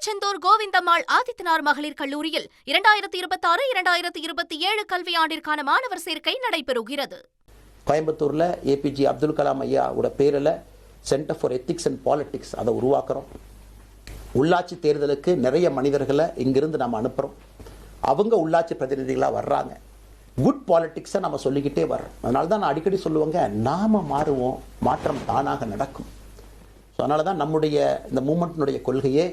திருச்செந்தூர் கோவிந்தம்மாள் ஆதித்தனார் மகளிர் கல்லூரியில் 2026-2027 கல்வியாண்டிற்கான மாணவர் சேர்க்கை நடைபெறுகிறது. கோயம்புத்தூர்ல ஏபிஜே அப்துல் கலாம் ஐயாவோட பேரில் centre for ethics and politics அதை உருவாக்குறோம். உள்ளாட்சி தேர்தலுக்கு நிறைய மனிதர்களை இங்கிருந்து நம்ம அனுப்புறோம். அவங்க உள்ளாட்சி பிரதிநிதிகளாக வர்றாங்க. குட் பாலிடிக்ஸை நம்ம சொல்லிக்கிட்டே வர்றோம். அதனால தான் நான் அடிக்கடி சொல்லுவாங்க, நாம மாறுவோம், மாற்றம் தானாக நடக்கும். ஸோ அதனால தான் நம்முடைய இந்த மூமெண்ட்டினுடைய கொள்கையே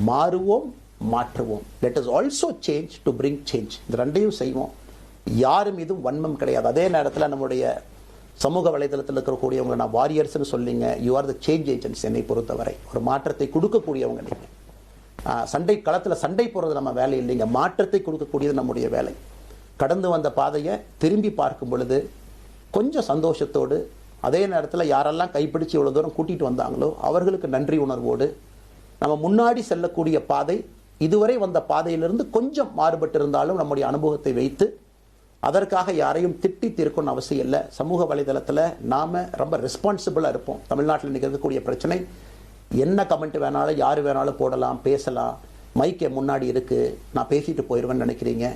மாறுவோம், மாற்றுவோம். Let us also change to bring change. இந்த ரெண்டையும் செய்வோம். யாரு மீதும் வன்மம் கிடையாது. அதே நேரத்தில் நம்முடைய சமூக வலைதளத்தில் இருக்கக்கூடியவங்க நான் வாரியர்ஸ்னு சொல்லிங்க, you are the change agents. என்னை பொறுத்தவரை ஒரு மாற்றத்தை கொடுக்கக்கூடியவங்க நீங்கள். சண்டை களத்தில் சண்டை போடுறது நம்ம வேலை இல்லைங்க, மாற்றத்தை கொடுக்கக்கூடியது நம்முடைய வேலை. கடந்து வந்த பாதையை திரும்பி பார்க்கும் பொழுது கொஞ்சம் சந்தோஷத்தோடு, அதே நேரத்தில் யாரெல்லாம் கைப்பிடிச்சு இவ்வளோ தூரம் கூட்டிகிட்டு வந்தாங்களோ அவர்களுக்கு நன்றி உணர்வோடு, நம்ம முன்னாடி செல்லக்கூடிய பாதை இதுவரை வந்த பாதையிலிருந்து கொஞ்சம் மாறுபட்டு இருந்தாலும் நம்முடைய அனுபவத்தை வைத்து அதற்காக யாரையும் திட்டி தீர்க்கணும்னு அவசியம் இல்லை. சமூக வலைதளத்தில் நாம் ரொம்ப ரெஸ்பான்சிபிளாக இருப்போம். தமிழ்நாட்டில் நிகழக்கூடிய பிரச்சனை, என்ன கமெண்ட் வேணாலும் யார் வேணாலும் போடலாம், பேசலாம். மைக்கே முன்னாடி இருக்குது, நான் பேசிட்டு போயிடுவேன்னு நினைக்கிறீங்க.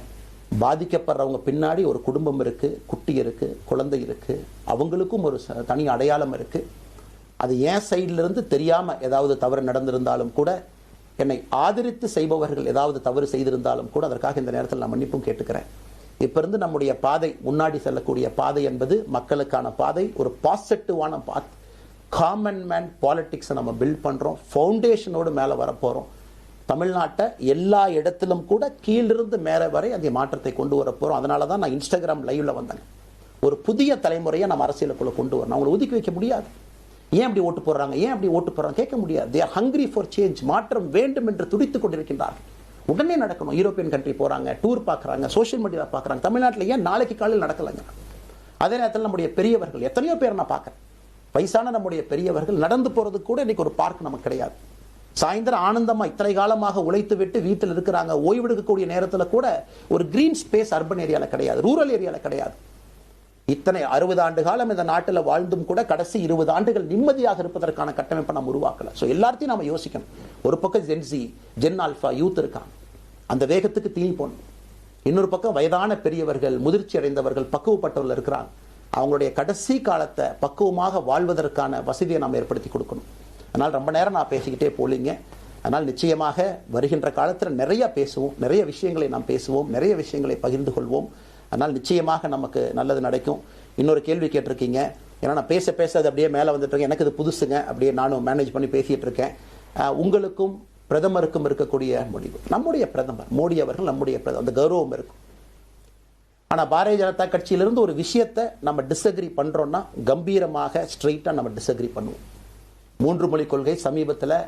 பாதிக்கப்படுறவங்க பின்னாடி ஒரு குடும்பம் இருக்குது, குட்டி இருக்குது, குழந்தை இருக்குது, அவங்களுக்கும் ஒரு தனி அடையாளம் இருக்குது. அது என் சைட்லேருந்து தெரியாமல் ஏதாவது தவறு நடந்திருந்தாலும் கூட, என்னை ஆதரித்து செய்பவர்கள் ஏதாவது தவறு செய்திருந்தாலும் கூட அதற்காக இந்த நேரத்தில் நான் மன்னிப்பும் கேட்டுக்கிறேன். இப்போ இருந்து நம்முடைய பாதை, முன்னாடி செல்லக்கூடிய பாதை என்பது மக்களுக்கான பாதை, ஒரு பாசிட்டிவான பாத். காமன் மேன் பாலிடிக்ஸை நம்ம பில்ட் பண்ணுறோம். ஃபவுண்டேஷனோடு மேலே வரப்போகிறோம். தமிழ்நாட்டை எல்லா இடத்திலும் கூட கீழிருந்து மேலே வரை அந்த மாற்றத்தை கொண்டு வர போகிறோம். அதனால தான் நான் இன்ஸ்டாகிராம் லைவ்ல வந்தேன். ஒரு புதிய தலைமுறையை நம்ம அரசியலுக்குள்ள கொண்டு வரணும். அவங்களை ஒதுக்கி வைக்க முடியாது. ஏன் அப்படி ஓட்டு போடுறாங்க, ஏன் அப்படி ஓட்டு போடுறாங்க கேட்க முடியாது. They are hungry for change. மாற்றம் வேண்டும் என்று துடித்துக் கொண்டிருக்கின்றார்கள். உடனே நடக்கணும். யூரோப்பியன் கண்ட்ரி போகிறாங்க, டூர் பார்க்குறாங்க, சோஷியல் மீடியாவில் பார்க்குறாங்க. தமிழ்நாட்டில் ஏன் நாளைக்கு காலையில் நடக்கலைங்க? அதே நேரத்தில் நம்முடைய பெரியவர்கள் எத்தனையோ பேர் நான் பார்க்குறேன். வயசான நம்முடைய பெரியவர்கள் நடந்து போகிறதுக்கு கூட இன்னைக்கு ஒரு பார்க் நமக்கு கிடையாது. சாயந்தரம் ஆனந்தமாக இத்தனை காலமாக உழைத்து விட்டு வீட்டில் இருக்கிறாங்க. ஓய்வெடுக்கக்கூடிய நேரத்தில் கூட ஒரு கிரீன் ஸ்பேஸ் அர்பன் ஏரியாவில் கிடையாது, ரூரல் ஏரியாவில் கிடையாது. இத்தனை 60 ஆண்டு காலம் இந்த நாட்டில் வாழ்ந்தும் கூட கடைசி 20 ஆண்டுகள் நிம்மதியாக இருப்பதற்கான கட்டமைப்பை நம்ம உருவாக்கல. ஸோ எல்லாத்தையும் நம்ம யோசிக்கணும். ஒரு பக்கம் ஜென்சி, ஜென் ஆல்ஃபா யூத் இருக்காங்க, அந்த வேகத்துக்கு தீ போகணும். இன்னொரு பக்கம் வயதான பெரியவர்கள், முதிர்ச்சி அடைந்தவர்கள், பக்குவப்பட்டவர்கள் இருக்கிறாங்க. அவங்களுடைய கடைசி காலத்தை பக்குவமாக வாழ்வதற்கான வசதியை நாம் ஏற்படுத்தி கொடுக்கணும். அதனால் ரொம்ப நேரம் நான் பேசிக்கிட்டே போலிங்க. அதனால் நிச்சயமாக வருகின்ற காலத்தில் நிறைய பேசுவோம், நிறைய விஷயங்களை நாம் பேசுவோம், நிறைய விஷயங்களை பகிர்ந்து கொள்வோம். அதனால் நிச்சயமாக நமக்கு நல்லது நடக்கும். இன்னொரு கேள்வி கேட்டிருக்கீங்க, ஏன்னா நான் பேச பேச அது அப்படியே மேலே வந்துட்டு இருக்கேன். எனக்கு இது புதுசுங்க, அப்படியே நானும் மேனேஜ் பண்ணி பேசிகிட்டு இருக்கேன். உங்களுக்கும் பிரதமருக்கும் இருக்கக்கூடிய முடிவு, நம்முடைய பிரதமர் மோடி அவர்கள் நம்முடைய பிரதமர், அந்த கௌரவம் இருக்கும். ஆனால் பாரதிய ஜனதா கட்சியிலிருந்து ஒரு விஷயத்தை நம்ம டிஸ்அக்ரி பண்ணுறோன்னா கம்பீரமாக ஸ்ட்ரெயிட்டாக நம்ம டிஸ்அக்ரி பண்ணுவோம். 3 மொழி கொள்கை சமீபத்தில்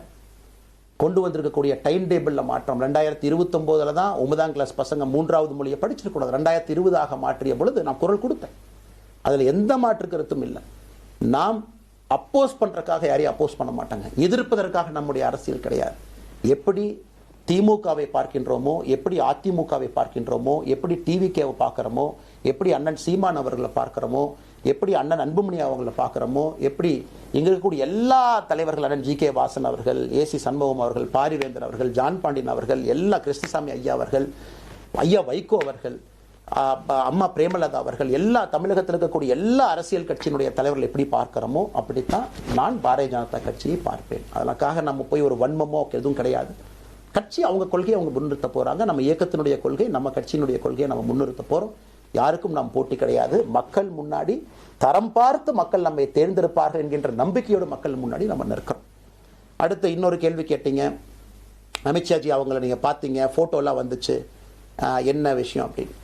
கொண்டு வந்திருக்கக்கூடிய டைம் டேபிளில் மாற்றம். 2029 தான் 9ஆம் கிளாஸ் பசங்க 3வது மொழியை படிச்சிருக்கூடாது. 2020 மாற்றிய பொழுது நான் குரல் கொடுத்தேன். அதில் எந்த மாற்று கருத்தும் இல்லை. நாம் அப்போஸ் பண்ணுறதுக்காக யாரையும் அப்போஸ் பண்ண மாட்டாங்க. எதிர்ப்பதற்காக நம்முடைய அரசியல் கிடையாது. எப்படி திமுகவை பார்க்கின்றோமோ, எப்படி அதிமுகவை பார்க்கின்றோமோ, எப்படி டிவிகேவை பார்க்குறோமோ, எப்படி அண்ணன் சீமான் அவர்களை பார்க்குறோமோ, எப்படி அண்ணன் அன்புமணி அவர்களை பார்க்குறோமோ, எப்படி இங்கே இருக்கக்கூடிய எல்லா தலைவர்கள், அண்ணன் ஜி.கே. வாசன் அவர்கள், ஏசி சண்முகம் அவர்கள், பாரிவேந்தர் அவர்கள், ஜான் பாண்டியன் அவர்கள், எல்லா கிருஷ்ணசாமி ஐயா அவர்கள், ஐயா வைகோ அவர்கள், அம்மா பிரேமலதா அவர்கள், எல்லா தமிழகத்தில் இருக்கக்கூடிய எல்லா அரசியல் கட்சியினுடைய தலைவர்கள் எப்படி பார்க்கிறோமோ அப்படித்தான் நான் பாரதிய ஜனதா கட்சியை பார்ப்பேன். அதற்காக நம்ம போய் ஒரு வன்மமோ எதுவும் கிடையாது. கட்சி அவங்க கொள்கையை அவங்க முன்னிறுத்த போறாங்க. நம்ம இயக்கத்தினுடைய கொள்கை, நம்ம கட்சியினுடைய கொள்கையை நம்ம முன்னிறுத்த போறோம். யாருக்கும் நாம் போட்டி கிடையாது. மக்கள் முன்னாடி தரம் பார்த்து மக்கள் நம்மை தேர்ந்தெடுப்பார்கள் என்கின்ற நம்பிக்கையோடு மக்கள் முன்னாடி நம்ம நிற்கிறோம். அடுத்து இன்னொரு கேள்வி கேட்டீங்க, அமித்ஷாஜி அவங்களை நீங்கள் பார்த்தீங்க, ஃபோட்டோலாம் வந்துச்சு, என்ன விஷயம் அப்படின்னு.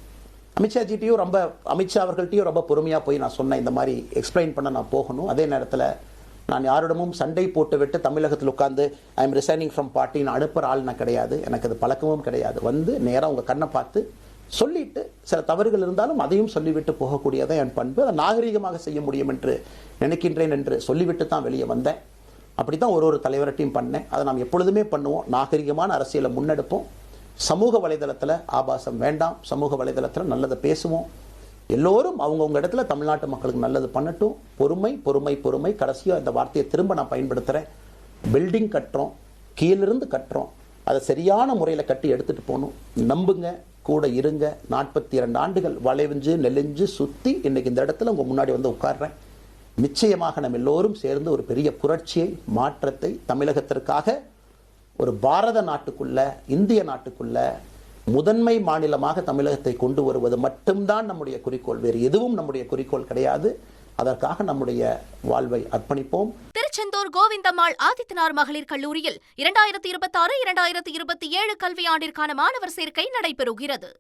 அமித்ஷாஜிட்டையும் அமித்ஷா அவர்கள்ட்டையும் ரொம்ப பொறுமையாக போய் நான் சொன்னேன், இந்த மாதிரி எக்ஸ்பிளைன் பண்ண நான் போகணும். அதே நேரத்தில் நான் யாரிடமும் சண்டை போட்டு விட்டு தமிழகத்தில் உட்காந்து ஐ எம் ரிசைனிங் ஃப்ரம் பார்ட்டின்னு அனுப்புகிற ஆள் நான் கிடையாது. எனக்கு அது பழக்கமும் கிடையாது. வந்து நேராக உங்கள் கண்ணை பார்த்து சொல்லிட்டு, சில தவறுகள் இருந்தாலும் அதையும் சொல்லிவிட்டு போகக்கூடியதான் என் பண்பு. அதை நாகரீகமாக செய்ய முடியும் என்று நினைக்கின்றேன் என்று சொல்லிவிட்டு தான் வெளியே வந்தேன். அப்படி தான் ஒரு தலைவர்கிட்டையும் பண்ணேன். அதை நாம் எப்பொழுதுமே பண்ணுவோம். நாகரிகமான அரசியலை முன்னெடுப்போம். சமூக வலைதளத்தில் ஆபாசம் வேண்டாம். சமூக வலைதளத்தில் நல்லதை பேசுவோம். எல்லோரும் அவங்கவுங்க இடத்துல தமிழ்நாட்டு மக்களுக்கு நல்லது பண்ணட்டும். பொறுமை பொறுமை பொறுமை. கடைசியாக இந்த வார்த்தையை திரும்ப நான் பயன்படுத்துகிறேன். பில்டிங் கட்டுறோம், கீழிருந்து கட்டுறோம், அதை சரியான முறையில் கட்டி எடுத்துட்டு போகணும். நம்புங்க, கூட இருங்க. 42 ஆண்டுகள் வளைவிஞ்சு நெலிஞ்சு சுற்றி இன்னைக்கு இந்த இடத்துல உங்கள் முன்னாடி வந்து உட்கார்றேன். நிச்சயமாக நம்ம எல்லோரும் சேர்ந்து ஒரு பெரிய புரட்சியை, மாற்றத்தை தமிழகத்திற்காக, ஒரு பாரத நாட்டுக்குள்ள, இந்திய நாட்டுக்குள்ள முதன்மை மாநிலமாக தமிழகத்தை கொண்டு வருவது மட்டும்தான் நம்முடைய குறிக்கோள். வேறு எதுவும் நம்முடைய குறிக்கோள் கிடையாது. அதற்காக நம்முடைய வாழ்வை அர்ப்பணிப்போம். திருச்செந்தூர் கோவிந்தம்மாள் ஆதித்தனார் மகளிர் கல்லூரியில் 2026-2027 கல்வியாண்டிற்கான மாணவர் சேர்க்கை நடைபெறுகிறது.